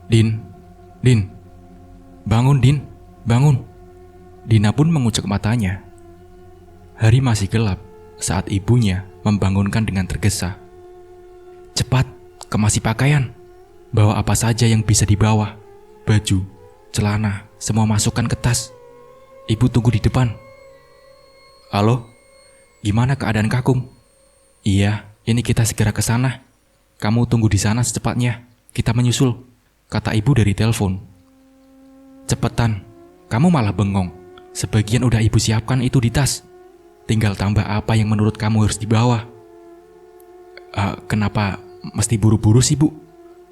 Din, Din, bangun Din, bangun. Dina pun mengucek matanya. Hari masih gelap saat ibunya membangunkan dengan tergesa. Cepat, kemasi pakaian. Bawa apa saja yang bisa dibawa. Baju, celana, semua masukkan ke tas. Ibu tunggu di depan. Halo, gimana keadaan Kakung? Iya, ini kita segera ke sana. Kamu tunggu di sana secepatnya. Kita menyusul, kata ibu dari telepon. Cepetan, kamu malah bengong. Sebagian udah ibu siapkan itu di tas. Tinggal tambah apa yang menurut kamu harus dibawa. Kenapa mesti buru-buru sih, Bu?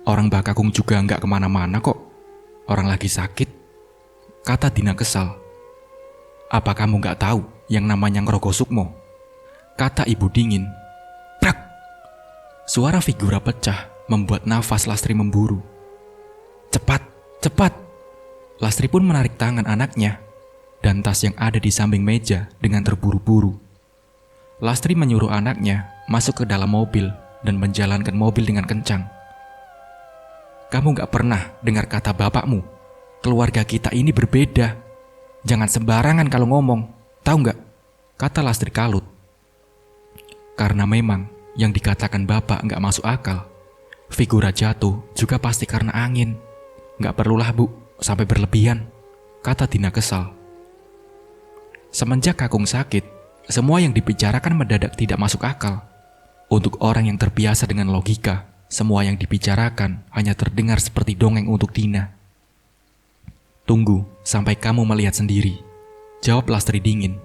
Orang Mbak Kakung juga nggak kemana-mana kok. Orang lagi sakit, kata Dina kesal. Apa kamu nggak tahu yang namanya Ngrogo Sukmo? Kata ibu dingin. Prak! Suara figura pecah membuat nafas Lastri memburu. Cepat, cepat! Lastri pun menarik tangan anaknya dan tas yang ada di samping meja dengan terburu-buru. Lastri menyuruh anaknya masuk ke dalam mobil dan menjalankan mobil dengan kencang. Kamu gak pernah dengar kata bapakmu, keluarga kita ini berbeda. Jangan sembarangan kalau ngomong, tahu gak? Kata Lastri kalut. Karena memang yang dikatakan bapak gak masuk akal. Figura jatuh juga pasti karena angin. Gak perlulah Bu, sampai berlebihan, kata Dina kesal. Semenjak Kakung sakit, semua yang dibicarakan mendadak tidak masuk akal. Untuk orang yang terbiasa dengan logika, semua yang dibicarakan hanya terdengar seperti dongeng untuk Dina. Tunggu sampai kamu melihat sendiri, jawab Lastri dingin.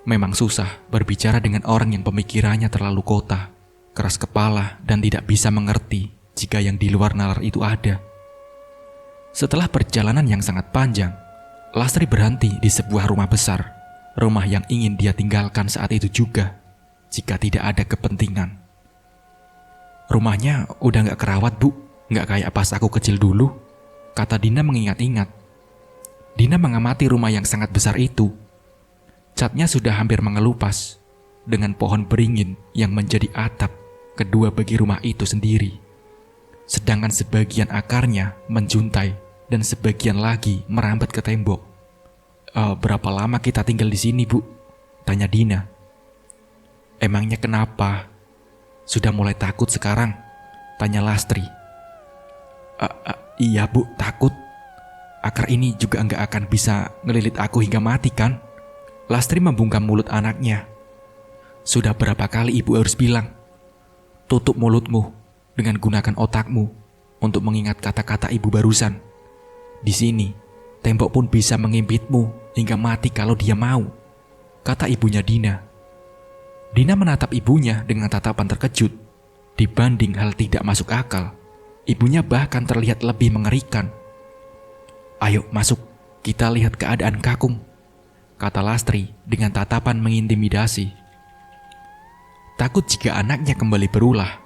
Memang susah berbicara dengan orang yang pemikirannya terlalu kota, keras kepala dan tidak bisa mengerti jika yang di luar nalar itu ada. Setelah perjalanan yang sangat panjang, Lastri berhenti di sebuah rumah besar, rumah yang ingin dia tinggalkan saat itu juga, jika tidak ada kepentingan. Rumahnya udah gak kerawat Bu, gak kayak pas aku kecil dulu, kata Dina mengingat-ingat. Dina mengamati rumah yang sangat besar itu. Catnya sudah hampir mengelupas, dengan pohon beringin yang menjadi atap kedua bagi rumah itu sendiri. Sedangkan sebagian akarnya menjuntai dan sebagian lagi merambat ke tembok. Berapa lama kita tinggal di sini, Bu? Tanya Dina. Emangnya kenapa? Sudah mulai takut sekarang? Tanya Lastri. Iya Bu, takut. Akar ini juga nggak akan bisa ngelilit aku hingga mati kan? Lastri membungkam mulut anaknya. Sudah berapa kali ibu harus bilang, tutup mulutmu dengan gunakan otakmu untuk mengingat kata-kata ibu barusan. Di sini, tembok pun bisa mengimpitmu hingga mati kalau dia mau, kata ibunya Dina. Dina menatap ibunya dengan tatapan terkejut. Dibanding hal tidak masuk akal, ibunya bahkan terlihat lebih mengerikan. Ayo masuk, kita lihat keadaan Kakung, kata Lastri dengan tatapan mengintimidasi. Takut jika anaknya kembali berulah,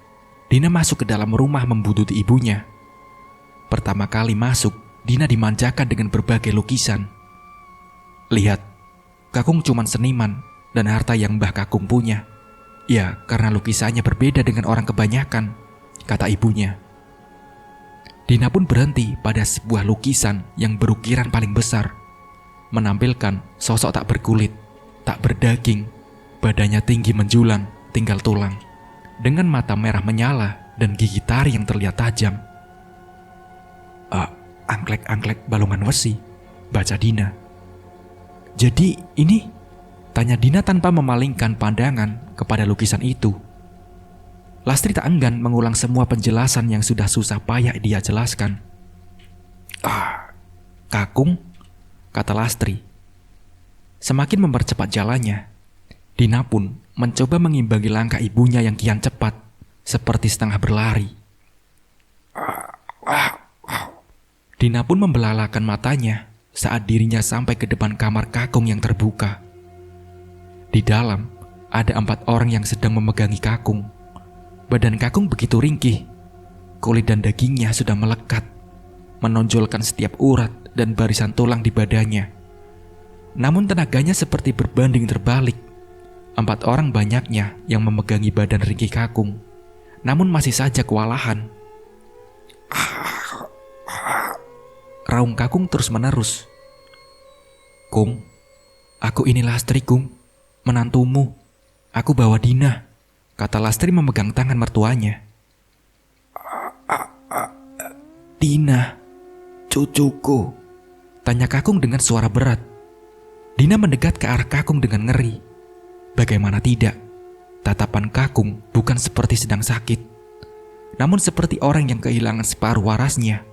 Dina masuk ke dalam rumah membuntuti ibunya. Pertama kali masuk, Dina dimanjakan dengan berbagai lukisan. Lihat, Kakung cuman seniman dan harta yang Mbah Kakung punya. Ya, karena lukisannya berbeda dengan orang kebanyakan, kata ibunya. Dina pun berhenti pada sebuah lukisan yang berukiran paling besar, menampilkan sosok tak berkulit, tak berdaging, badannya tinggi menjulang, tinggal tulang, dengan mata merah menyala dan gigi taring yang terlihat tajam. Angklek-angklek balongan wesi, baca Dina. Jadi ini? Tanya Dina tanpa memalingkan pandangan kepada lukisan itu. Lastri tak enggan mengulang semua penjelasan yang sudah susah payah dia jelaskan. Kakung, kata Lastri. Semakin mempercepat jalannya, Dina pun mencoba mengimbangi langkah ibunya yang kian cepat, seperti setengah berlari. Dina pun membelalakan matanya saat dirinya sampai ke depan kamar Kakung yang terbuka. Di dalam ada 4 orang yang sedang memegangi Kakung. Badan Kakung begitu ringkih, kulit dan dagingnya sudah melekat, menonjolkan setiap urat dan barisan tulang di badannya. Namun tenaganya seperti berbanding terbalik. 4 orang banyaknya yang memegangi badan ringkih Kakung, namun masih saja kewalahan. Raung Kakung terus menerus. "Kung, aku ini Lastri, Kung, menantumu. Aku bawa Dina," kata Lastri memegang tangan mertuanya. "Dina, cucuku?" tanya Kakung dengan suara berat. Dina mendekat ke arah Kakung dengan ngeri. Bagaimana tidak, tatapan Kakung bukan seperti sedang sakit, namun seperti orang yang kehilangan separuh warasnya.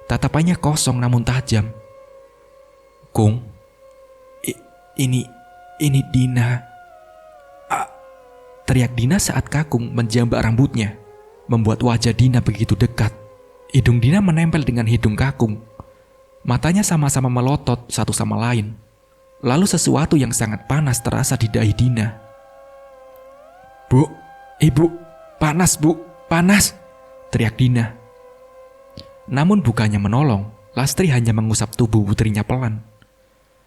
Tatapannya kosong namun tajam. "Kung, ini Dina," teriak Dina saat Kakung menjambak rambutnya, membuat wajah Dina begitu dekat. Hidung Dina menempel dengan hidung Kakung. Matanya sama-sama melotot satu sama lain. Lalu sesuatu yang sangat panas terasa di dahi Dina. "Bu, ibu, panas bu, panas!" teriak Dina. Namun bukannya menolong, Lastri hanya mengusap tubuh putrinya pelan.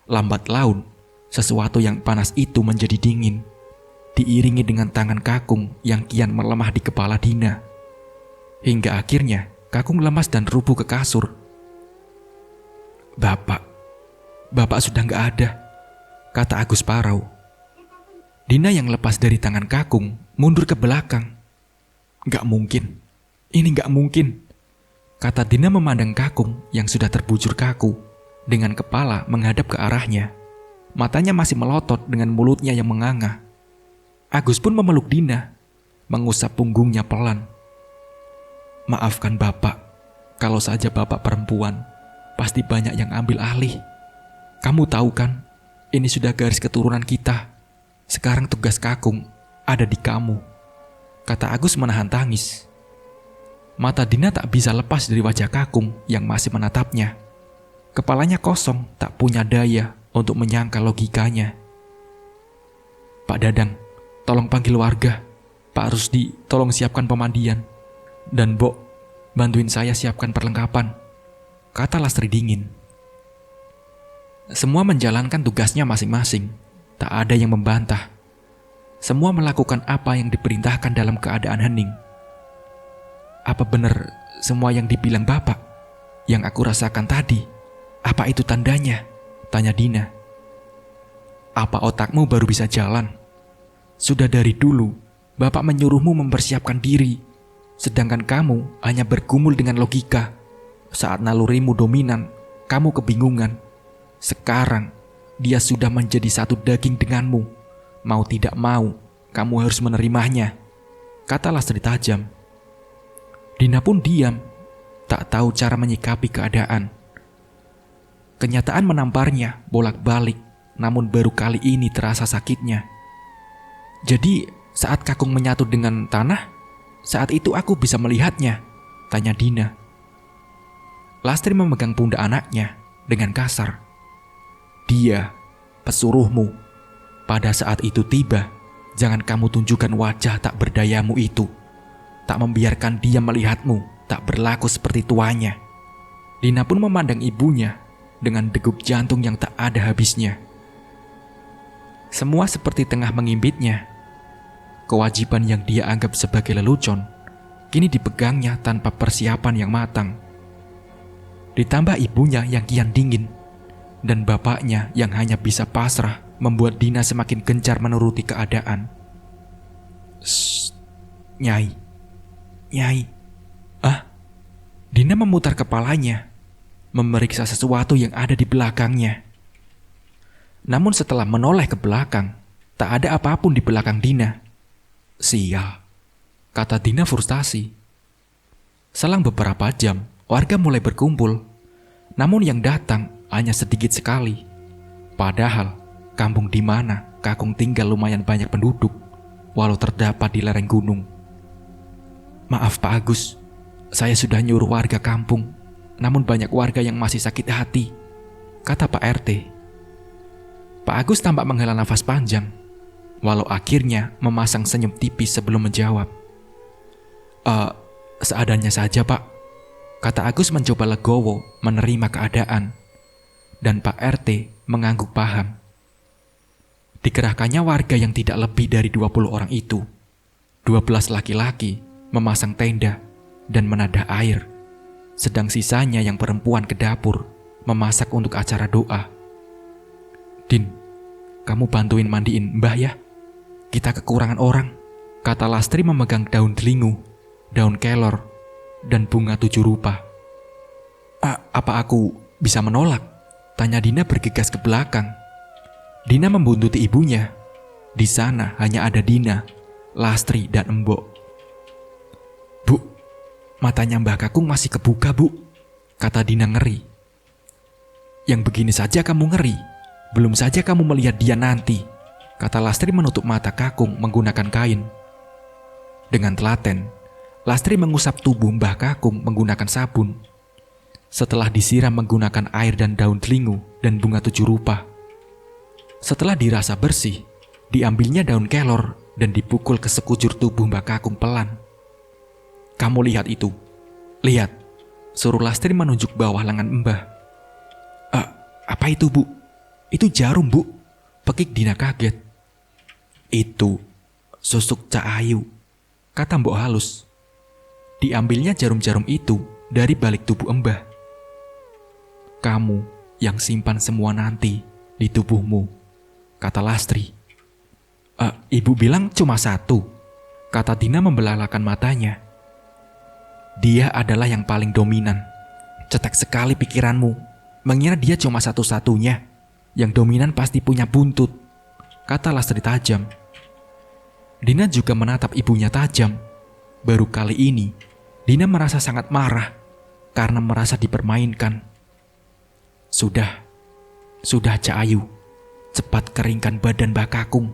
Lambat laun, sesuatu yang panas itu menjadi dingin, diiringi dengan tangan Kakung yang kian melemah di kepala Dina. Hingga akhirnya Kakung lemas dan rubuh ke kasur. Bapak sudah gak ada," kata Agus Parau. Dina yang lepas dari tangan Kakung mundur ke belakang. "Gak mungkin, ini gak mungkin," kata Dina memandang Kakung yang sudah terbujur kaku, dengan kepala menghadap ke arahnya. Matanya masih melotot dengan mulutnya yang menganga. Agus pun memeluk Dina, mengusap punggungnya pelan. "Maafkan Bapak, kalau saja Bapak perempuan, pasti banyak yang ambil alih. Kamu tahu kan, ini sudah garis keturunan kita. Sekarang tugas Kakung ada di kamu," kata Agus menahan tangis. Mata Dina tak bisa lepas dari wajah Kakung yang masih menatapnya. Kepalanya kosong, tak punya daya untuk menyangkal logikanya. "Pak Dadang, tolong panggil warga. Pak Rusdi, tolong siapkan pemandian. Dan Bok, bantuin saya siapkan perlengkapan," kata Lastri dingin. Semua menjalankan tugasnya masing-masing. Tak ada yang membantah. Semua melakukan apa yang diperintahkan dalam keadaan hening. "Apa benar semua yang dibilang Bapak? Yang aku rasakan tadi, apa itu tandanya?" tanya Dina. "Apa otakmu baru bisa jalan? Sudah dari dulu Bapak menyuruhmu mempersiapkan diri, sedangkan kamu hanya bergumul dengan logika. Saat nalurimu dominan, kamu kebingungan. Sekarang dia sudah menjadi satu daging denganmu. Mau tidak mau, kamu harus menerimanya," kata Lastri tajam. Dina pun diam, tak tahu cara menyikapi keadaan. Kenyataan menamparnya bolak-balik, namun baru kali ini terasa sakitnya. "Jadi saat Kakung menyatu dengan tanah, saat itu aku bisa melihatnya?" tanya Dina. Lastri memegang pundak anaknya dengan kasar. "Dia pesuruhmu. Pada saat itu tiba, jangan kamu tunjukkan wajah tak berdayamu itu. Tak membiarkan dia melihatmu, tak berlaku seperti tuanya." Dina pun memandang ibunya dengan degup jantung yang tak ada habisnya. Semua seperti tengah mengimpitnya. Kewajiban yang dia anggap sebagai lelucon, kini dipegangnya tanpa persiapan yang matang. Ditambah ibunya yang kian dingin, dan bapaknya yang hanya bisa pasrah, membuat Dina semakin gencar menuruti keadaan. "Shh, Nyai, Nyai." Dina memutar kepalanya, memeriksa sesuatu yang ada di belakangnya. Namun setelah menoleh ke belakang, tak ada apapun di belakang Dina. "Sial," kata Dina frustasi. Selang beberapa jam, warga mulai berkumpul. Namun yang datang hanya sedikit sekali. Padahal kampung di mana Kakung tinggal lumayan banyak penduduk, walau terdapat di lereng gunung. "Maaf Pak Agus, saya sudah nyuruh warga kampung, namun banyak warga yang masih sakit hati," kata Pak RT. Pak Agus tampak menghela nafas panjang, walau akhirnya memasang senyum tipis sebelum menjawab. Seadanya saja Pak," kata Agus mencoba legowo menerima keadaan. Dan Pak RT mengangguk paham. Dikerahkannya warga yang tidak lebih dari 20 orang itu. 12 laki-laki memasang tenda dan menadah air. sedang sisanya yang perempuan ke dapur memasak untuk acara doa. "Din, kamu bantuin mandiin Mbah ya. Kita kekurangan orang," kata Lastri memegang daun delingu, daun kelor, dan bunga 7 rupa. Apa aku bisa menolak?" tanya Dina bergegas ke belakang. Dina membuntuti ibunya. Di sana hanya ada Dina, Lastri, dan Embok. "Bu, matanya Mbah Kakung masih kebuka, Bu," kata Dina ngeri. "Yang begini saja kamu ngeri? Belum saja kamu melihat dia nanti," kata Lastri menutup mata Kakung menggunakan kain. Dengan telaten, Lastri mengusap tubuh Mbah Kakung menggunakan sabun. Setelah disiram menggunakan air dan daun delingu dan bunga 7 rupa. Setelah dirasa bersih, diambilnya daun kelor dan dipukul ke sekujur tubuh Mbah Kakung pelan. "Kamu lihat itu. Lihat," suruh Lastri menunjuk bawah lengan Mbah. Apa itu, Bu?" "Itu jarum, Bu," pekik Dina kaget. "Itu susuk Cak Ayu," kata Mbok halus. Diambilnya jarum-jarum itu dari balik tubuh Mbah. "Kamu yang simpan semua nanti di tubuhmu," kata Lastri. Ibu bilang cuma 1, kata Dina membelalakan matanya. "Dia adalah yang paling dominan. Cetek sekali pikiranmu, mengira dia cuma satu-satunya. Yang dominan pasti punya buntut," kata Lastri tajam. Dina juga menatap ibunya tajam. Baru kali ini, Dina merasa sangat marah karena merasa dipermainkan. Sudah Cak Ayu, cepat keringkan badan Mbah Kakung,"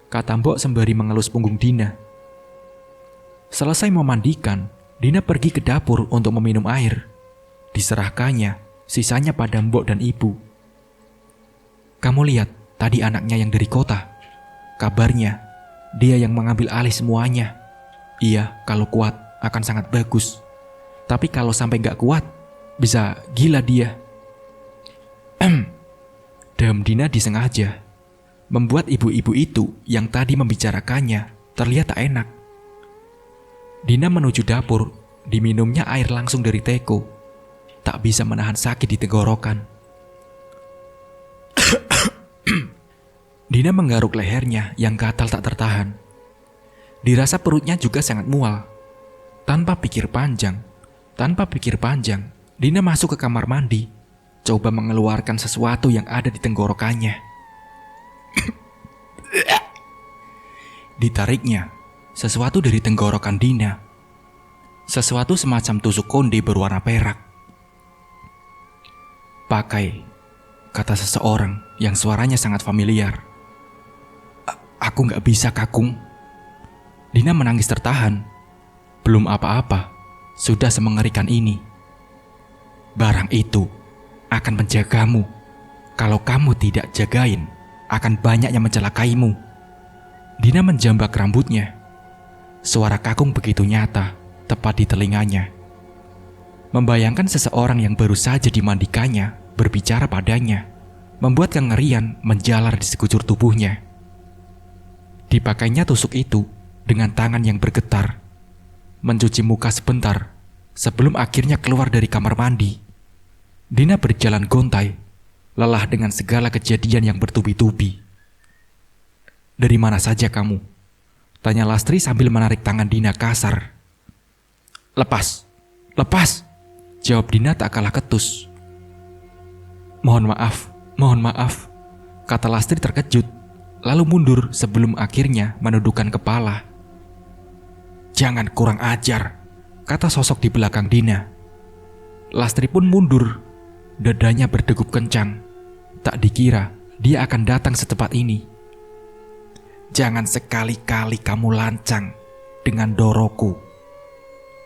kata Mbok sembari mengelus punggung Dina. Selesai memandikan, Dina pergi ke dapur untuk meminum air. Diserahkannya, sisanya pada Mbok dan ibu. "Kamu lihat tadi anaknya yang dari kota. Kabarnya, dia yang mengambil alih semuanya. Iya, kalau kuat akan sangat bagus. Tapi kalau sampai gak kuat, bisa gila dia." Dalam Dina disengaja, membuat ibu-ibu itu yang tadi membicarakannya terlihat tak enak. Dina menuju dapur, diminumnya air langsung dari teko. Tak bisa menahan sakit di tenggorokan. Dina menggaruk lehernya yang gatal tak tertahan. Dirasa perutnya juga sangat mual. Tanpa pikir panjang, Dina masuk ke kamar mandi, coba mengeluarkan sesuatu yang ada di tenggorokannya. Ditariknya sesuatu dari tenggorokan Dina. Sesuatu semacam tusuk konde berwarna perak. "Pakai," kata seseorang yang suaranya sangat familiar. "Aku gak bisa, Kakung." Dina menangis tertahan. Belum apa-apa, sudah semengerikan ini. "Barang itu akan menjagamu. Kalau kamu tidak jagain, akan banyak yang mencelakaimu." Dina menjambak rambutnya. Suara Kakung begitu nyata, tepat di telinganya. Membayangkan seseorang yang baru saja dimandikannya berbicara padanya, membuat kengerian menjalar di sekujur tubuhnya. Dipakainya tusuk itu dengan tangan yang bergetar, mencuci muka sebentar sebelum akhirnya keluar dari kamar mandi. Dina berjalan gontai, lelah dengan segala kejadian yang bertubi-tubi. "Dari mana saja kamu?" tanya Lastri sambil menarik tangan Dina kasar. Lepas, jawab Dina tak kalah ketus. Mohon maaf, kata Lastri terkejut, lalu mundur sebelum akhirnya menundukkan kepala. "Jangan kurang ajar," kata sosok di belakang Dina. Lastri pun mundur, dadanya berdegup kencang. Tak dikira dia akan datang secepat ini. "Jangan sekali-kali kamu lancang dengan Doroku."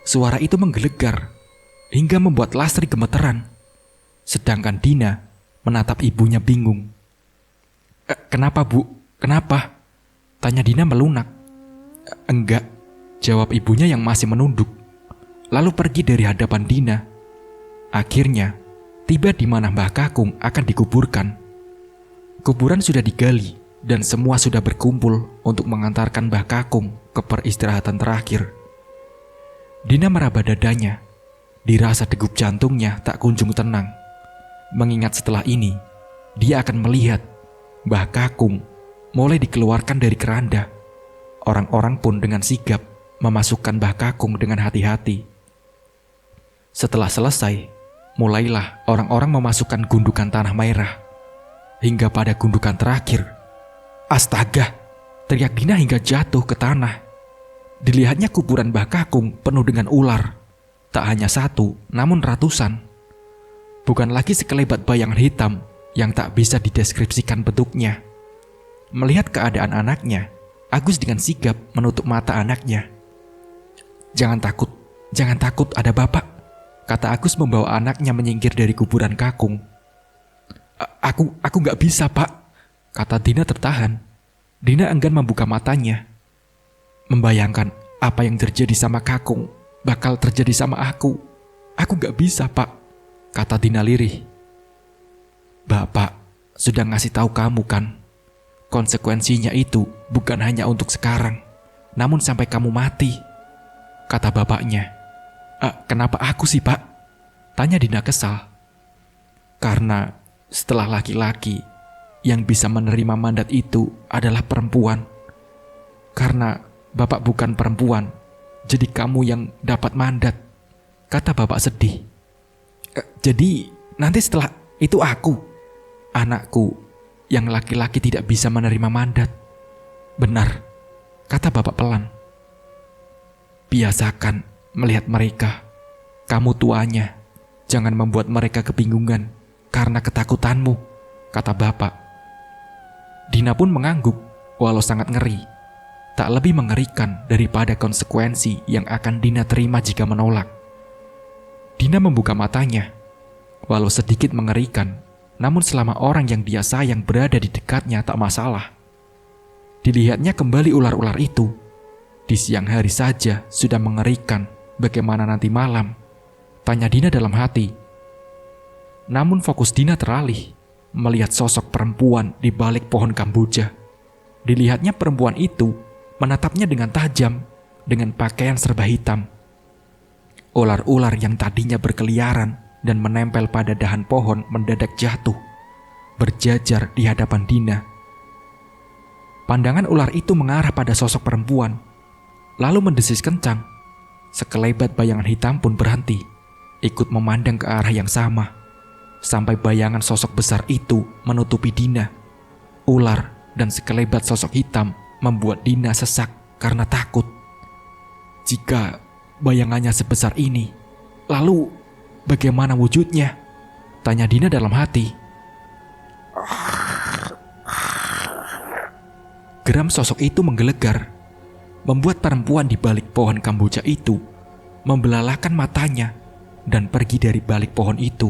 Suara itu menggelegar hingga membuat Lastri gemeteran. Sedangkan Dina menatap ibunya bingung. Kenapa, Bu? Kenapa?" tanya Dina melunak. Enggak," jawab ibunya yang masih menunduk, lalu pergi dari hadapan Dina. Akhirnya tiba di mana Mbah Kakung akan dikuburkan. Kuburan sudah digali dan semua sudah berkumpul untuk mengantarkan Mbah Kakung ke peristirahatan terakhir. Dina meraba dadanya. Dirasa degup jantungnya tak kunjung tenang. Mengingat setelah ini, dia akan melihat Mbah Kakung mulai dikeluarkan dari keranda. Orang-orang pun dengan sigap memasukkan Mbah Kakung dengan hati-hati. Setelah selesai, mulailah orang-orang memasukkan gundukan tanah merah. Hingga pada gundukan terakhir, astaga! Teriak Dina hingga jatuh ke tanah. Dilihatnya kuburan Mbah Kakung penuh dengan ular. Tak hanya satu, namun ratusan. Bukan lagi sekelebat bayangan hitam yang tak bisa dideskripsikan bentuknya. Melihat keadaan anaknya, Agus dengan sigap menutup mata anaknya. Jangan takut ada bapak," kata Agus membawa anaknya menyingkir dari kuburan Kakung. Aku gak bisa, Pak," kata Dina tertahan. Dina enggan membuka matanya. Membayangkan apa yang terjadi sama Kakung bakal terjadi sama aku. Aku gak bisa, Pak," kata Dina lirih. "Bapak sudah ngasih tahu kamu kan, konsekuensinya itu bukan hanya untuk sekarang, namun sampai kamu mati," kata bapaknya. Kenapa aku sih, Pak?" tanya Dina kesal. "Karena setelah laki-laki, yang bisa menerima mandat itu adalah perempuan. Karena bapak bukan perempuan, jadi kamu yang dapat mandat," kata bapak sedih. "Jadi nanti setelah itu anakku yang laki-laki tidak bisa menerima mandat." "Benar," kata bapak pelan. "Biasakan melihat mereka. Kamu tuanya, jangan membuat mereka kebingungan karena ketakutanmu," kata bapak. Dina pun mengangguk, walau sangat ngeri. Tak lebih mengerikan daripada konsekuensi yang akan Dina terima jika menolak. Dina membuka matanya, walau sedikit mengerikan, namun selama orang yang dia sayang berada di dekatnya tak masalah. Dilihatnya kembali ular-ular itu. Di siang hari saja sudah mengerikan, bagaimana nanti malam? Tanya Dina dalam hati. Namun fokus Dina teralih, melihat sosok perempuan di balik pohon kamboja. Dilihatnya perempuan itu menatapnya dengan tajam, dengan pakaian serba hitam. Ular-ular yang tadinya berkeliaran dan menempel pada dahan pohon mendadak jatuh, berjajar di hadapan Dina. Pandangan ular itu mengarah pada sosok perempuan, lalu mendesis kencang. Sekelebat bayangan hitam pun berhenti, ikut memandang ke arah yang sama, sampai bayangan sosok besar itu menutupi Dina. Ular dan sekelebat sosok hitam membuat Dina sesak karena takut. Jika bayangannya sebesar ini, lalu bagaimana wujudnya? Tanya Dina dalam hati. Geram sosok itu menggelegar, membuat perempuan di balik pohon kamboja itu membelalakkan matanya dan pergi dari balik pohon itu.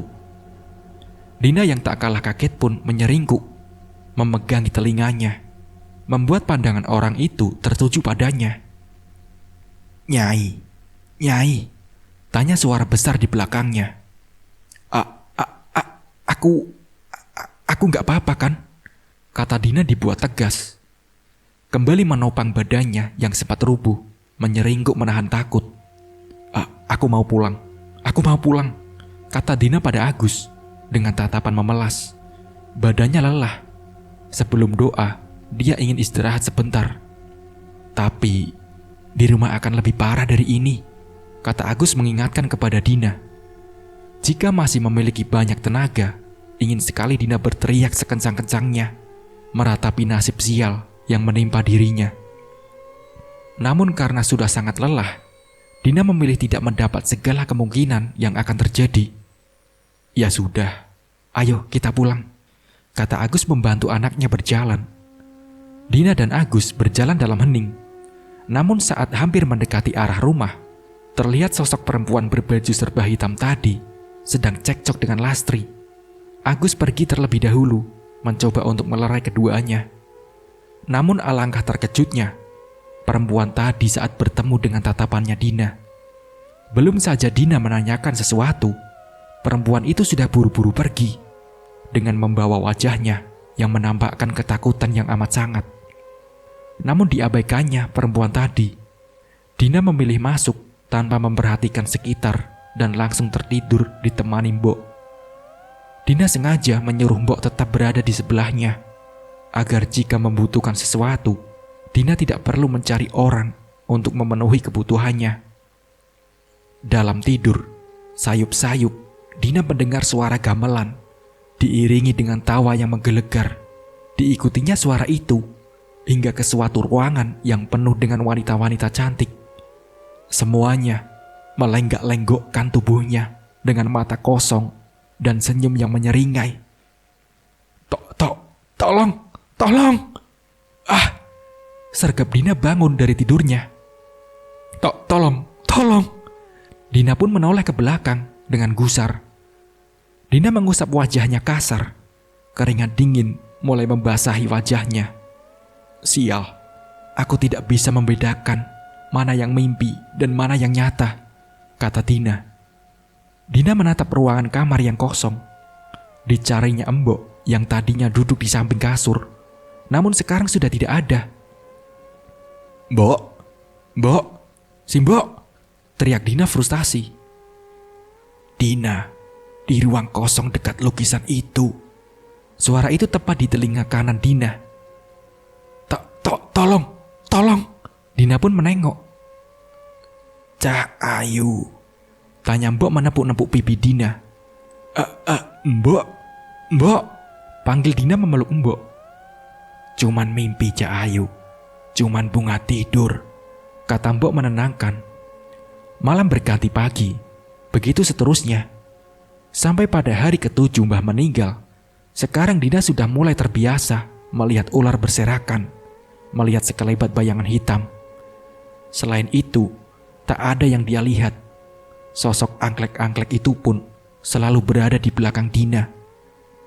Dina yang tak kalah kaget pun menyeringkuk, memegangi telinganya, membuat pandangan orang itu tertuju padanya. Nyai, tanya suara besar di belakangnya. Aku gak apa-apa kan? Kata Dina dibuat tegas. Kembali menopang badannya yang sempat rubuh, menyeringkuk menahan takut. Aku mau pulang, kata Dina pada Agus dengan tatapan memelas. Badannya lelah. Sebelum doa, dia ingin istirahat sebentar. Tapi di rumah akan lebih parah dari ini, kata Agus mengingatkan kepada Dina. Jika masih memiliki banyak tenaga, ingin sekali Dina berteriak sekencang-kencangnya, meratapi nasib sial yang menimpa dirinya. Namun karena sudah sangat lelah, Dina memilih tidak mendapat segala kemungkinan yang akan terjadi. Ya sudah, ayo kita pulang, kata Agus membantu anaknya berjalan. Dina dan Agus berjalan dalam hening. Namun saat hampir mendekati arah rumah, terlihat sosok perempuan berbaju serba hitam tadi sedang cekcok dengan Lastri. Agus pergi terlebih dahulu, mencoba untuk melerai keduanya. Namun alangkah terkejutnya, perempuan tadi saat bertemu dengan tatapannya Dina. Belum saja Dina menanyakan sesuatu, perempuan itu sudah buru-buru pergi, dengan membawa wajahnya yang menampakkan ketakutan yang amat sangat. Namun diabaikannya perempuan tadi. Dina memilih masuk tanpa memperhatikan sekitar dan langsung tertidur ditemani Mbok. Dina sengaja menyuruh Mbok tetap berada di sebelahnya, agar jika membutuhkan sesuatu, Dina tidak perlu mencari orang untuk memenuhi kebutuhannya. Dalam tidur, sayup-sayup, Dina mendengar suara gamelan, diiringi dengan tawa yang menggelegar. Diikutinya suara itu, hingga ke suatu ruangan yang penuh dengan wanita-wanita cantik. Semuanya melenggak-lenggokkan tubuhnya dengan mata kosong dan senyum yang menyeringai. Tolong! Ah! Sergap Dina bangun dari tidurnya. Tolong! Dina pun menoleh ke belakang dengan gusar. Dina mengusap wajahnya kasar. Keringat dingin mulai membasahi wajahnya. Sial, aku tidak bisa membedakan mana yang mimpi dan mana yang nyata, kata Dina. Dina menatap ruangan kamar yang kosong. Dicarinya Mbok yang tadinya duduk di samping kasur, namun sekarang sudah tidak ada. Mbok, si Mbok, teriak Dina frustasi. Dina, di ruang kosong dekat lukisan itu. Suara itu tepat di telinga kanan Dina. Tolong. Dina pun menengok. Cak Ayu, tanya Mbok menepuk-nepuk pipi Dina. Mbok, panggil Dina memeluk Mbok. Cuman mimpi Cak Ayu, cuman bunga tidur, kata Mbok menenangkan. Malam berganti pagi, begitu seterusnya. Sampai pada hari ke-7 Mbah meninggal, sekarang Dina sudah mulai terbiasa melihat ular berserakan, melihat sekelebat bayangan hitam. Selain itu, tak ada yang dia lihat. Sosok angklek-angklek itu pun selalu berada di belakang Dina.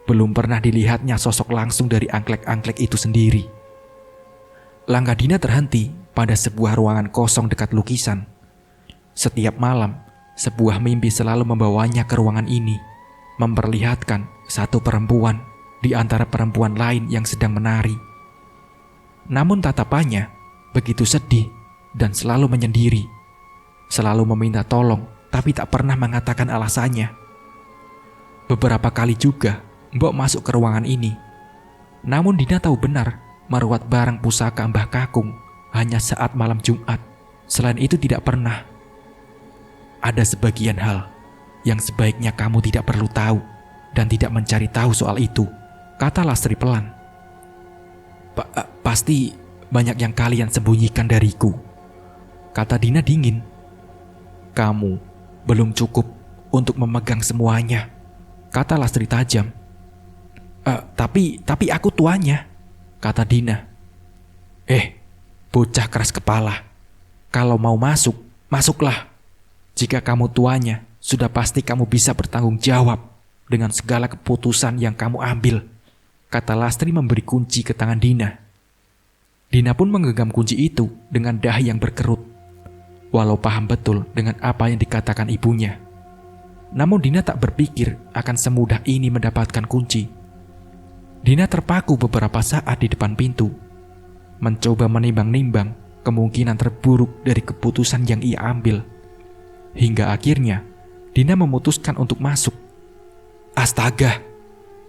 Belum pernah dilihatnya sosok langsung dari angklek-angklek itu sendiri. Langkah Dina terhenti pada sebuah ruangan kosong dekat lukisan. Setiap malam, sebuah mimpi selalu membawanya ke ruangan ini, memperlihatkan satu perempuan di antara perempuan lain yang sedang menari. Namun tatapannya begitu sedih dan selalu menyendiri. Selalu meminta tolong, tapi tak pernah mengatakan alasannya. Beberapa kali juga Mbok masuk ke ruangan ini. Namun Dina tahu benar meruat barang pusaka Mbah Kakung hanya saat malam Jumat. Selain itu tidak pernah. Ada sebagian hal yang sebaiknya kamu tidak perlu tahu dan tidak mencari tahu soal itu, kata Lastri pelan. Pasti banyak yang kalian sembunyikan dariku, kata Dina dingin. Kamu belum cukup untuk memegang semuanya, kata Lastri tajam. Tapi aku tuanya, kata Dina. Bocah keras kepala. Kalau mau masuk, masuklah. Jika kamu tuanya, sudah pasti kamu bisa bertanggung jawab dengan segala keputusan yang kamu ambil, kata Lastri memberi kunci ke tangan Dina. Dina pun menggenggam kunci itu dengan dahi yang berkerut, walau paham betul dengan apa yang dikatakan ibunya. Namun Dina tak berpikir akan semudah ini mendapatkan kunci. Dina terpaku beberapa saat di depan pintu, mencoba menimbang-nimbang kemungkinan terburuk dari keputusan yang ia ambil. Hingga akhirnya Dina memutuskan untuk masuk. Astaga,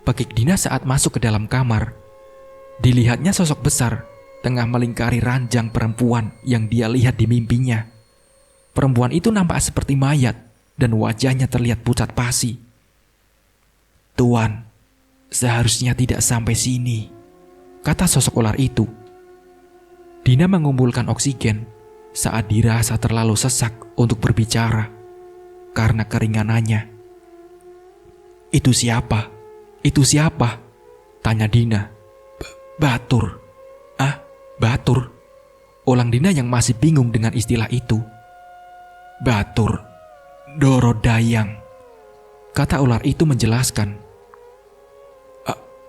pekik Dina saat masuk ke dalam kamar. Dilihatnya sosok besar tengah melingkari ranjang perempuan yang dia lihat di mimpinya. Perempuan itu nampak seperti mayat dan wajahnya terlihat pucat pasi. Tuan, seharusnya tidak sampai sini, kata sosok ular itu. Dina mengumpulkan oksigen saat dirasa terlalu sesak untuk berbicara karena keringanannya. Itu siapa? Tanya Dina. Batur. Batur. Ulang Dina yang masih bingung dengan istilah itu. Batur. Doro Dayang, kata ular itu menjelaskan.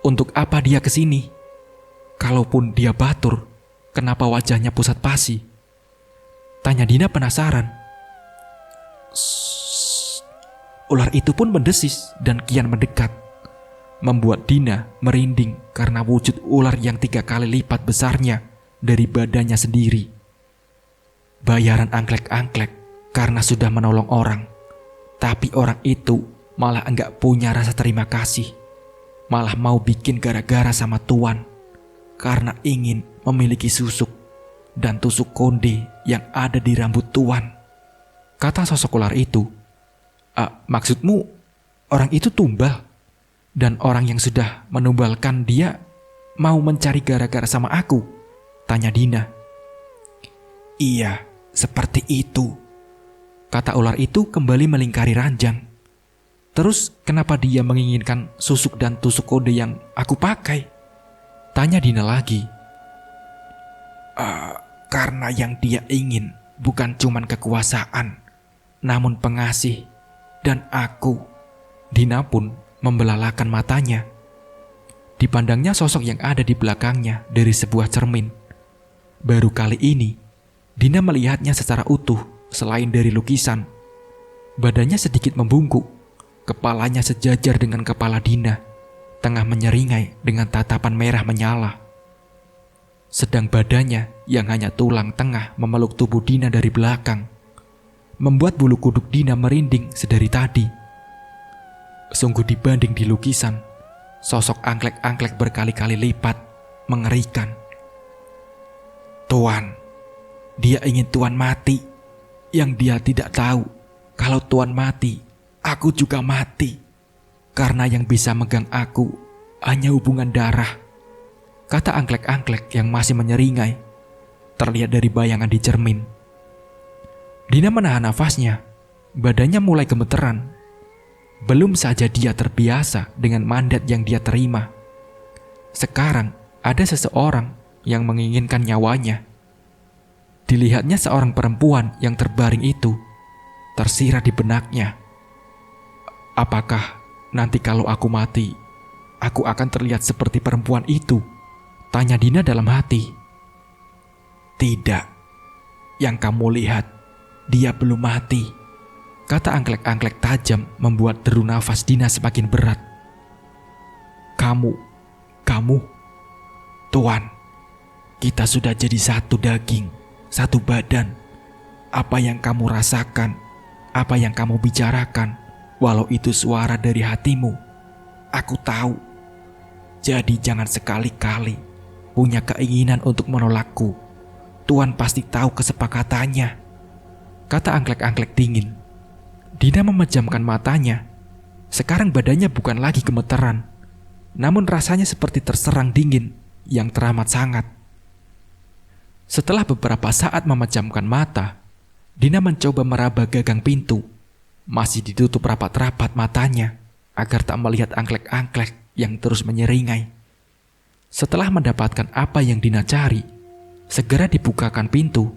Untuk apa dia kesini? Kalaupun dia batur, kenapa wajahnya pusat pasi? Tanya Dina penasaran. Ular itu pun mendesis dan kian mendekat, membuat Dina merinding karena wujud ular yang 3 kali lipat besarnya dari badannya sendiri. Bayaran angklek-angklek karena sudah menolong orang, Tapi orang itu malah enggak punya rasa terima kasih. Malah mau bikin gara-gara sama tuan karena ingin memiliki susuk dan tusuk konde yang ada di rambut tuan. Kata sosok ular itu, maksudmu orang itu tumbal? Dan orang yang sudah menumbalkan dia mau mencari gara-gara sama aku? Tanya Dina. Iya, seperti itu. Kata ular itu kembali melingkari ranjang. Terus kenapa dia menginginkan susuk dan tusuk konde yang aku pakai? Tanya Dina lagi. Karena yang dia ingin bukan cuman kekuasaan, namun pengasih dan aku. Dina pun membelalakan matanya. Dipandangnya sosok yang ada di belakangnya dari sebuah cermin. Baru kali ini, Dina melihatnya secara utuh selain dari lukisan. Badannya sedikit membungkuk, kepalanya sejajar dengan kepala Dina, tengah menyeringai dengan tatapan merah menyala. Sedang badannya yang hanya tulang tengah memeluk tubuh Dina dari belakang, membuat bulu kuduk Dina merinding sedari tadi. Sungguh dibanding di lukisan, sosok angklek-angklek berkali-kali lipat mengerikan. Tuan, dia ingin Tuan mati. Yang dia tidak tahu, kalau Tuan mati, aku juga mati. Karena yang bisa megang aku hanya hubungan darah. Kata angklek-angklek yang masih menyeringai, terlihat dari bayangan di cermin. Dina menahan nafasnya, badannya mulai gemeteran. Belum saja dia terbiasa dengan mandat yang dia terima. Sekarang ada seseorang yang menginginkan nyawanya. Dilihatnya seorang perempuan yang terbaring itu, tersirat di benaknya. Apakah nanti kalau aku mati, aku akan terlihat seperti perempuan itu? Tanya Dina dalam hati. Tidak, yang kamu lihat, dia belum mati. Kata angklek-angklek tajam membuat deru nafas Dina semakin berat. Kamu, Tuan, kita sudah jadi satu daging, satu badan. Apa yang kamu rasakan, apa yang kamu bicarakan, walau itu suara dari hatimu, aku tahu. Jadi jangan sekali-kali punya keinginan untuk menolakku. Tuan pasti tahu kesepakatannya. Kata angklek-angklek dingin. Dina memejamkan matanya. Sekarang badannya bukan lagi gemeteran, namun rasanya seperti terserang dingin yang teramat sangat. Setelah beberapa saat memejamkan mata, Dina mencoba meraba gagang pintu. Masih ditutup rapat-rapat matanya agar tak melihat angklek-angklek yang terus menyeringai. Setelah mendapatkan apa yang Dina cari, segera dibukakan pintu.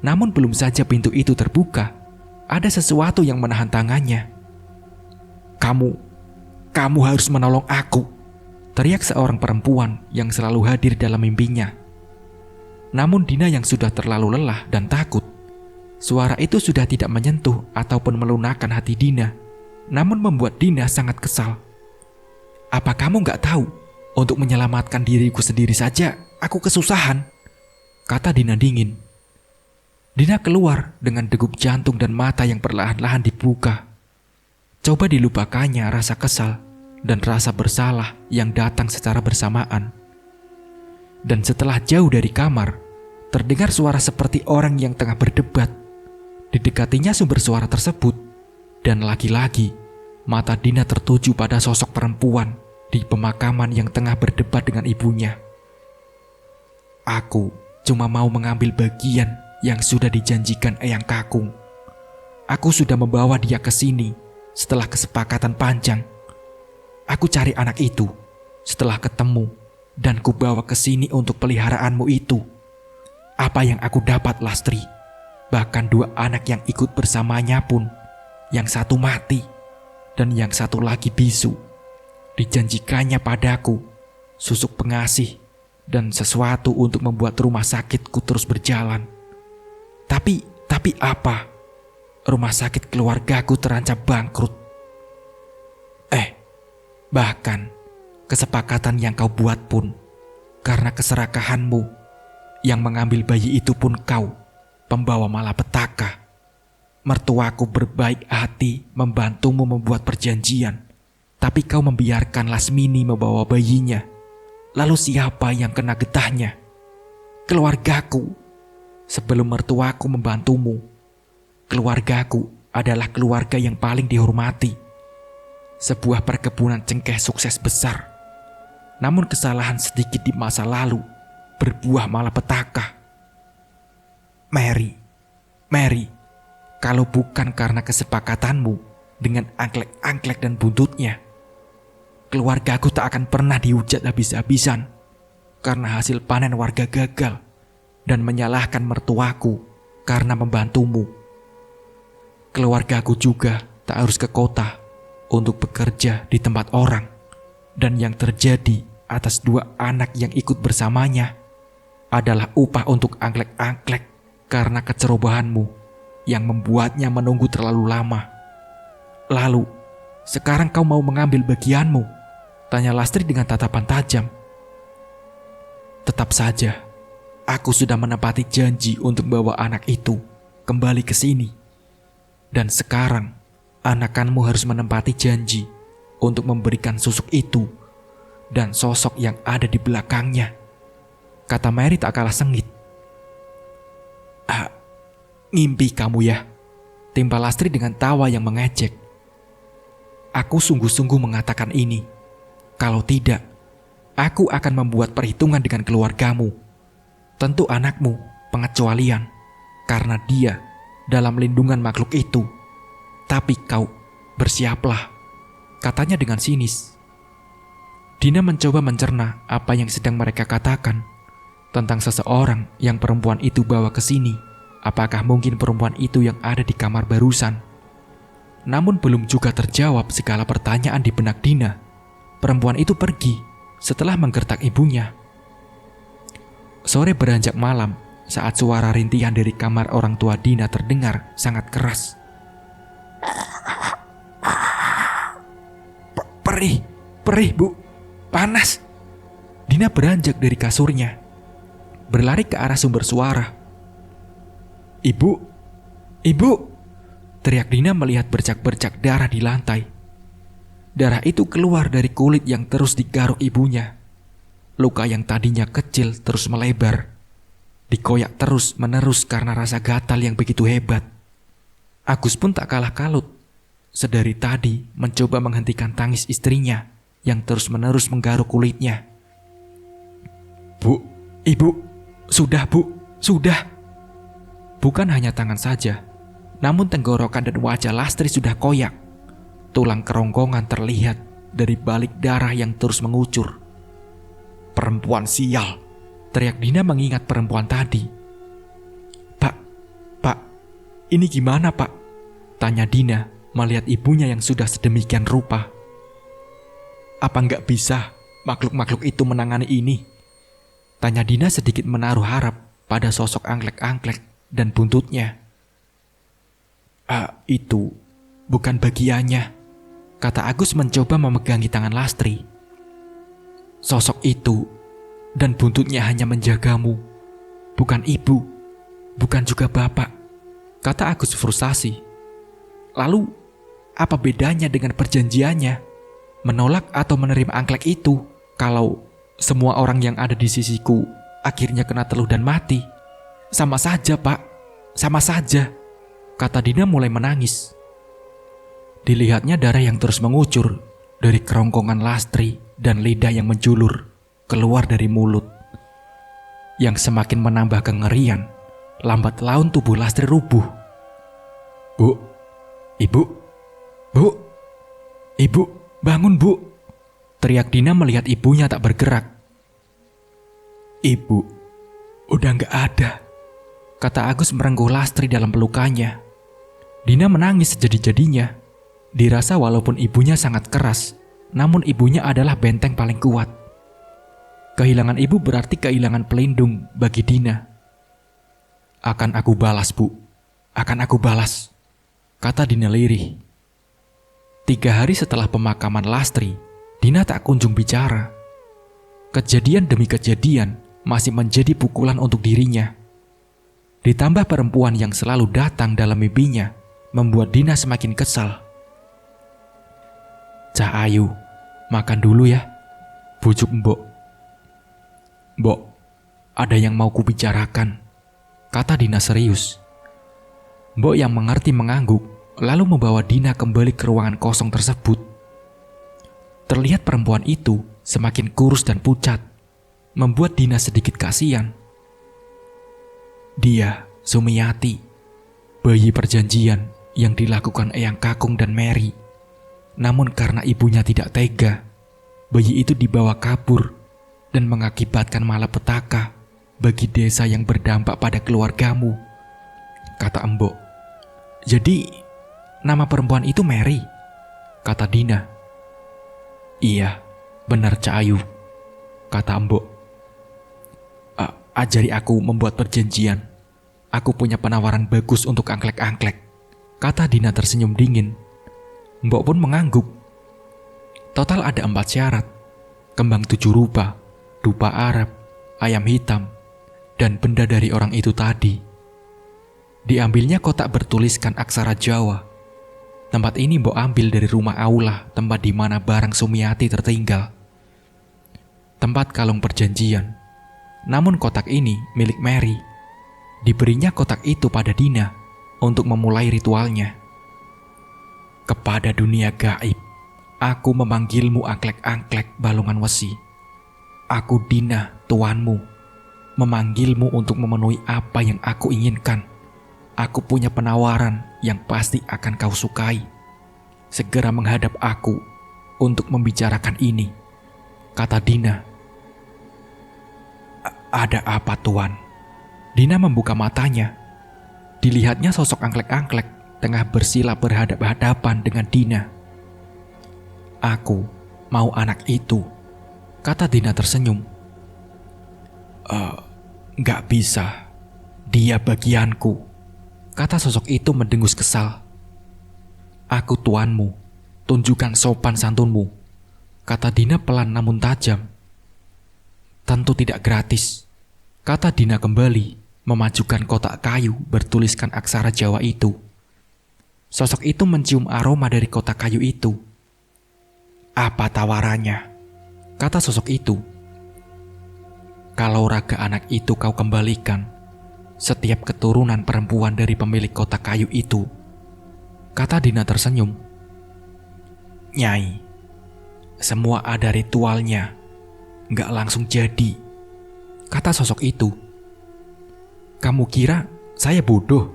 Namun belum saja pintu itu terbuka, ada sesuatu yang menahan tangannya. Kamu harus menolong aku, teriak seorang perempuan yang selalu hadir dalam mimpinya. Namun Dina yang sudah terlalu lelah dan takut, suara itu sudah tidak menyentuh ataupun melunakkan hati Dina, namun membuat Dina sangat kesal. Apa kamu gak tahu, untuk menyelamatkan diriku sendiri saja, aku kesusahan, kata Dina dingin. Dina keluar dengan degup jantung dan mata yang perlahan-lahan dibuka. Coba dilupakannya rasa kesal dan rasa bersalah yang datang secara bersamaan. Dan setelah jauh dari kamar, terdengar suara seperti orang yang tengah berdebat. Didekatinya sumber suara tersebut, dan lagi-lagi mata Dina tertuju pada sosok perempuan di pemakaman yang tengah berdebat dengan ibunya. Aku cuma mau mengambil bagian yang sudah dijanjikan Eyang Kakung. Aku sudah membawa dia ke sini setelah kesepakatan panjang. Aku cari anak itu setelah ketemu dan kubawa ke sini untuk peliharaanmu itu. Apa yang aku dapat, Lastri? Bahkan 2 anak yang ikut bersamanya pun, yang satu mati dan yang satu lagi bisu. Dijanjikannya padaku susuk pengasih dan sesuatu untuk membuat rumah sakitku terus berjalan. Tapi apa? Rumah sakit keluargaku terancam bangkrut. Bahkan kesepakatan yang kau buat pun karena keserakahanmu, yang mengambil bayi itu pun kau, pembawa malapetaka. mertuaku berbaik hati membantumu membuat perjanjian, tapi kau membiarkan Lasmini membawa bayinya. Lalu siapa yang kena getahnya? Keluargaku. Sebelum mertuaku membantumu, keluargaku adalah keluarga yang paling dihormati. Sebuah perkebunan cengkeh sukses besar. Namun kesalahan sedikit di masa lalu berbuah malapetaka. Mary, kalau bukan karena kesepakatanmu dengan angklek-angklek dan buntutnya, keluargaku tak akan pernah dihujat habis-habisan karena hasil panen warga gagal dan menyalahkan mertuaku karena membantumu. Keluargaku juga tak harus ke kota untuk bekerja di tempat orang, dan yang terjadi atas 2 anak yang ikut bersamanya adalah upah untuk angklek-angklek karena kecerobohanmu yang membuatnya menunggu terlalu lama. Lalu, sekarang kau mau mengambil bagianmu? Tanya Lastri dengan tatapan tajam. Tetap saja, aku sudah menepati janji untuk membawa anak itu kembali ke sini. Dan sekarang, anakanmu harus menepati janji untuk memberikan susuk itu dan sosok yang ada di belakangnya. Kata Mary tak kalah sengit. Ngimpi kamu ya, timpal Lastri dengan tawa yang mengejek. Aku sungguh-sungguh mengatakan ini. Kalau tidak, aku akan membuat perhitungan dengan keluargamu. Tentu anakmu pengecualian, karena dia dalam lindungan makhluk itu. Tapi kau bersiaplah, katanya dengan sinis. Dina mencoba mencerna apa yang sedang mereka katakan tentang seseorang yang perempuan itu bawa ke sini. Apakah mungkin perempuan itu yang ada di kamar barusan? Namun belum juga terjawab segala pertanyaan di benak Dina. Perempuan itu pergi setelah menggertak ibunya. Sore beranjak malam saat suara rintihan dari kamar orang tua Dina terdengar sangat keras. Perih bu, panas. Dina beranjak dari kasurnya, berlari ke arah sumber suara. Ibu, teriak Dina melihat bercak-bercak darah di lantai. Darah itu keluar dari kulit yang terus digaruk ibunya. Luka yang tadinya kecil terus melebar, dikoyak terus-menerus karena rasa gatal yang begitu hebat. Agus pun tak kalah kalut. Sedari tadi mencoba menghentikan tangis istrinya yang terus-menerus menggaruk kulitnya. Ibu, sudah bu, sudah. Bukan hanya tangan saja, namun tenggorokan dan wajah Lastri sudah koyak. Tulang kerongkongan terlihat dari balik darah yang terus mengucur. Perempuan sial, teriak Dina mengingat perempuan tadi. Pak, ini gimana pak? Tanya Dina melihat ibunya yang sudah sedemikian rupa. Apa nggak bisa makhluk-makhluk itu menangani ini? Tanya Dina sedikit menaruh harap pada sosok angklek-angklek dan buntutnya. Itu bukan bagiannya, kata Agus mencoba memegangi tangan Lastri. Sosok itu dan buntutnya hanya menjagamu, bukan ibu, bukan juga bapak, kata Agus frustasi. Lalu, apa bedanya dengan perjanjiannya? Menolak atau menerima angklek itu kalau semua orang yang ada di sisiku akhirnya kena teluh dan mati? Sama saja pak, sama saja, kata Dina mulai menangis. Dilihatnya darah yang terus mengucur dari kerongkongan Lastri dan lidah yang menjulur keluar dari mulut. Yang semakin menambah kengerian, lambat laun tubuh Lastri rubuh. Ibu, bangun bu, teriak Dina melihat ibunya tak bergerak. Ibu, udah gak ada, kata Agus merengkuh Lastri dalam pelukannya. Dina menangis sejadi-jadinya. Dirasa walaupun ibunya sangat keras, namun ibunya adalah benteng paling kuat. Kehilangan ibu berarti kehilangan pelindung bagi Dina. Akan aku balas bu, akan aku balas, kata Dina lirih. 3 hari setelah pemakaman Lastri, Dina tak kunjung bicara. Kejadian demi kejadian masih menjadi pukulan untuk dirinya. Ditambah perempuan yang selalu datang dalam mimpinya membuat Dina semakin kesal. "Cah Ayu, makan dulu ya," bujuk Mbok. "Mbok, ada yang mau kubicarakan," kata Dina serius. Mbok yang mengerti mengangguk, lalu membawa Dina kembali ke ruangan kosong tersebut. Terlihat perempuan itu semakin kurus dan pucat, membuat Dina sedikit kasihan. Dia Sumiati, bayi perjanjian yang dilakukan Eyang Kakung dan Mary. Namun karena ibunya tidak tega, bayi itu dibawa kabur dan mengakibatkan malapetaka bagi desa yang berdampak pada keluargamu, kata Mbok. "Jadi nama perempuan itu Mary?" kata Dina. "Iya, benar Cak Ayu," kata Mbok. "Ajari aku membuat perjanjian. Aku punya penawaran bagus untuk angklek-angklek," kata Dina tersenyum dingin. Mbok pun mengangguk. Total ada 4 syarat: kembang 7 rupa, dupa Arab, ayam hitam, dan benda dari orang itu tadi. Diambilnya kotak bertuliskan aksara Jawa. Tempat ini Mbok ambil dari rumah Aula, tempat di mana barang Sumiati tertinggal. Tempat kalung perjanjian. Namun kotak ini milik Mary. Diberinya kotak itu pada Dina untuk memulai ritualnya. "Kepada dunia gaib, aku memanggilmu angklek-angklek balongan wesi. Aku Dina, tuanmu, memanggilmu untuk memenuhi apa yang aku inginkan. Aku punya penawaran yang pasti akan kau sukai. Segera menghadap aku untuk membicarakan ini," kata Dina. "Ada apa, Tuan?" Dina membuka matanya. Dilihatnya sosok angklek-angklek tengah bersila berhadap-hadapan dengan Dina. "Aku mau anak itu," kata Dina tersenyum. Nggak bisa. Dia bagianku," kata sosok itu mendengus kesal. "Aku tuanmu. Tunjukkan sopan santunmu," kata Dina pelan namun tajam. "Tentu tidak gratis," kata Dina kembali, memajukan kotak kayu bertuliskan aksara Jawa itu. Sosok itu mencium aroma dari kotak kayu itu. "Apa tawarannya?" kata sosok itu. "Kalau raga anak itu kau kembalikan setiap keturunan perempuan dari pemilik kotak kayu itu," kata Dina tersenyum. "Nyai, semua ada ritualnya, nggak langsung jadi," kata sosok itu. "Kamu kira saya bodoh?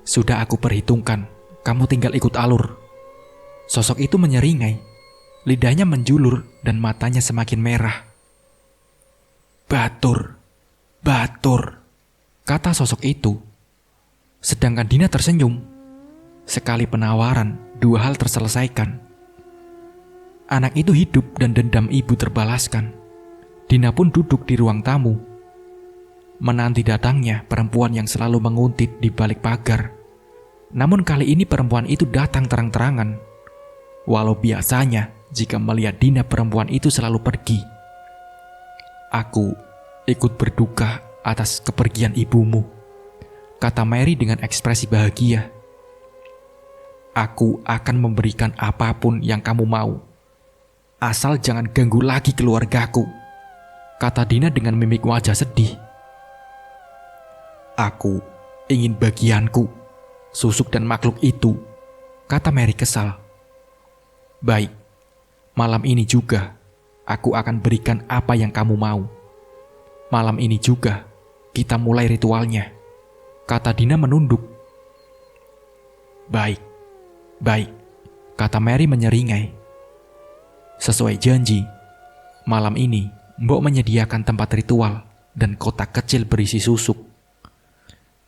Sudah aku perhitungkan, kamu tinggal ikut alur." Sosok itu menyeringai, lidahnya menjulur dan matanya semakin merah. "Batur, batur," kata sosok itu. Sedangkan Dina tersenyum. Sekali penawaran, 2 hal terselesaikan. Anak itu hidup dan dendam ibu terbalaskan. Dina pun duduk di ruang tamu, menanti datangnya perempuan yang selalu menguntit di balik pagar. Namun kali ini perempuan itu datang terang-terangan. Walau biasanya jika melihat Dina perempuan itu selalu pergi. "Aku ikut berduka atas kepergian ibumu," kata Mary dengan ekspresi bahagia. "Aku akan memberikan apapun yang kamu mau. Asal jangan ganggu lagi keluargaku," kata Dina dengan mimik wajah sedih. "Aku ingin bagianku, susuk dan makhluk itu," kata Mary kesal. "Baik, malam ini juga aku akan berikan apa yang kamu mau. Malam ini juga kita mulai ritualnya," kata Dina menunduk. "Baik, baik," kata Mary menyeringai. Sesuai janji, malam ini Mbok menyediakan tempat ritual dan kotak kecil berisi susuk.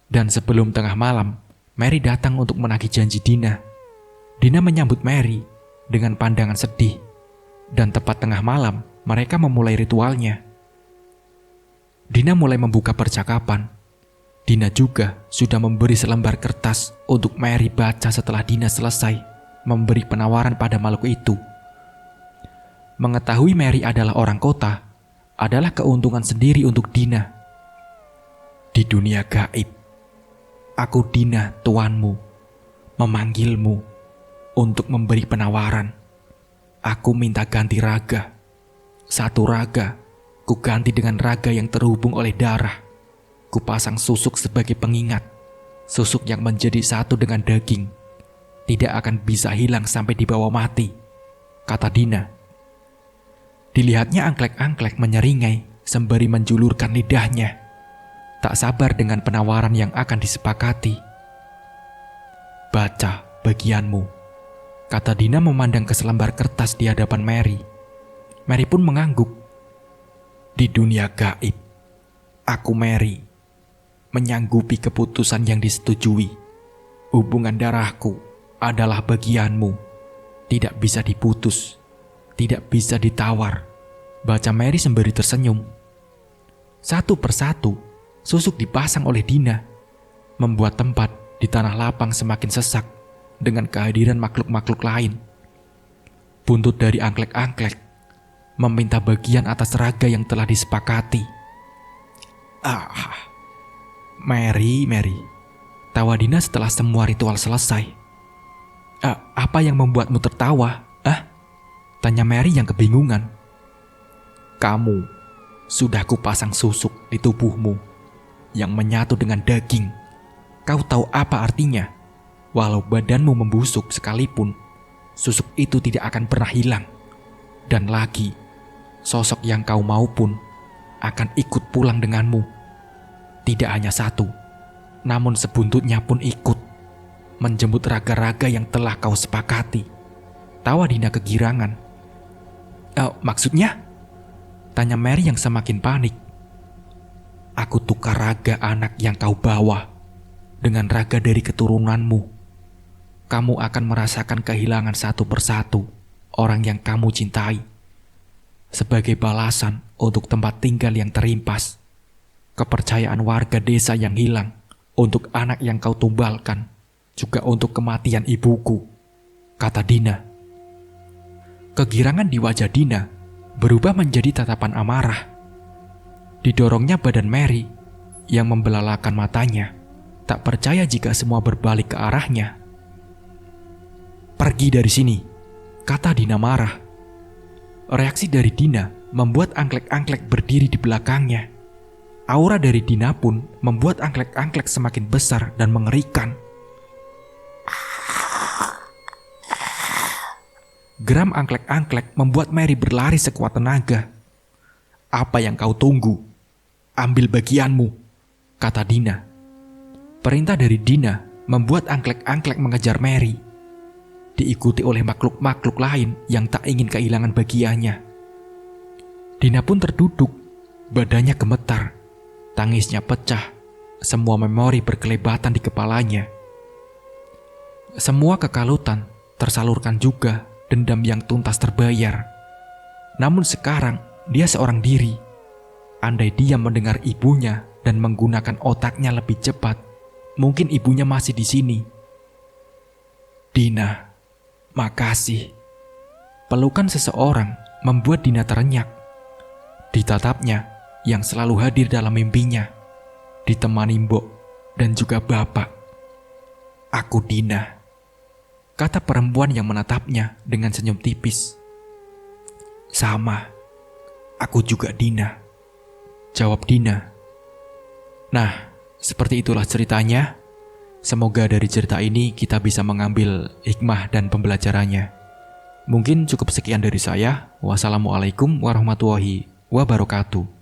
Dan sebelum tengah malam, Mary datang untuk menagih janji Dina. Dina menyambut Mary dengan pandangan sedih. Dan tepat tengah malam, mereka memulai ritualnya. Dina mulai membuka percakapan. Dina juga sudah memberi selembar kertas untuk Mary baca setelah Dina selesai memberi penawaran pada makhluk itu. Mengetahui Mary adalah orang kota adalah keuntungan sendiri untuk Dina. "Di dunia gaib, aku Dina tuanmu memanggilmu untuk memberi penawaran. Aku minta ganti raga. Satu raga, ku ganti dengan raga yang terhubung oleh darah. Ku pasang susuk sebagai pengingat. Susuk yang menjadi satu dengan daging. Tidak akan bisa hilang sampai dibawa mati, kata Dina. Dilihatnya angklek-angklek menyeringai sembari menjulurkan lidahnya. Tak sabar dengan penawaran yang akan disepakati. Baca bagianmu, kata Dina memandang ke selembar kertas di hadapan Mary. Mary pun mengangguk. Di dunia gaib, aku Mary menyanggupi keputusan yang disetujui. Hubungan darahku adalah bagianmu. Tidak bisa diputus, tidak bisa ditawar, baca Mary sembari tersenyum. Satu persatu, susuk dipasang oleh Dina, membuat tempat di tanah lapang semakin sesak dengan kehadiran makhluk-makhluk lain. Buntut dari angklek-angklek meminta bagian atas raga yang telah disepakati. Mary, tawa Dina setelah semua ritual selesai. Apa yang membuatmu tertawa? Tanya Mary yang kebingungan. Kamu sudah kupasang susuk di tubuhmu yang menyatu dengan daging. Kau tahu apa artinya? Walau badanmu membusuk sekalipun, susuk itu tidak akan pernah hilang. Dan lagi, sosok yang kau mau pun akan ikut pulang denganmu. Tidak hanya satu, namun sebuntutnya pun ikut menjemput raga-raga yang telah kau sepakati. Tawa Dina kegirangan. Maksudnya? Tanya Mary yang semakin panik. Aku tukar raga anak yang kau bawa dengan raga dari keturunanmu. Kamu akan merasakan kehilangan satu persatu orang yang kamu cintai. Sebagai balasan untuk tempat tinggal yang terimpas, kepercayaan warga desa yang hilang, untuk anak yang kau tumbalkan, juga untuk kematian ibuku, kata Dina. Kegirangan di wajah Dina berubah menjadi tatapan amarah. Didorongnya badan Mary yang membelalakan matanya, tak percaya jika semua berbalik ke arahnya. Pergi dari sini, kata Dina marah. Reaksi dari Dina membuat angklek-angklek berdiri di belakangnya. Aura dari Dina pun membuat angklek-angklek semakin besar dan mengerikan. Geram angklek-angklek membuat Mary berlari sekuat tenaga. Apa yang kau tunggu? Ambil bagianmu, kata Dina. Perintah dari Dina membuat angklek-angklek mengejar Mary, diikuti oleh makhluk-makhluk lain yang tak ingin kehilangan bagiannya. Dina pun terduduk, badannya gemetar, tangisnya pecah, semua memori berkelebatan di kepalanya. Semua kekalutan tersalurkan juga, dendam yang tuntas terbayar. Namun sekarang dia seorang diri. Andai dia mendengar ibunya dan menggunakan otaknya lebih cepat, mungkin ibunya masih di sini. Dina, makasih. Pelukan seseorang membuat Dina terenyak. Ditatapnya yang selalu hadir dalam mimpinya, ditemani mbok dan juga bapak. Aku Dina, kata perempuan yang menatapnya dengan senyum tipis. Sama, aku juga Dina, jawab Dina. Nah, seperti itulah ceritanya. Semoga dari cerita ini kita bisa mengambil hikmah dan pembelajarannya. Mungkin cukup sekian dari saya. Wassalamualaikum warahmatullahi wabarakatuh.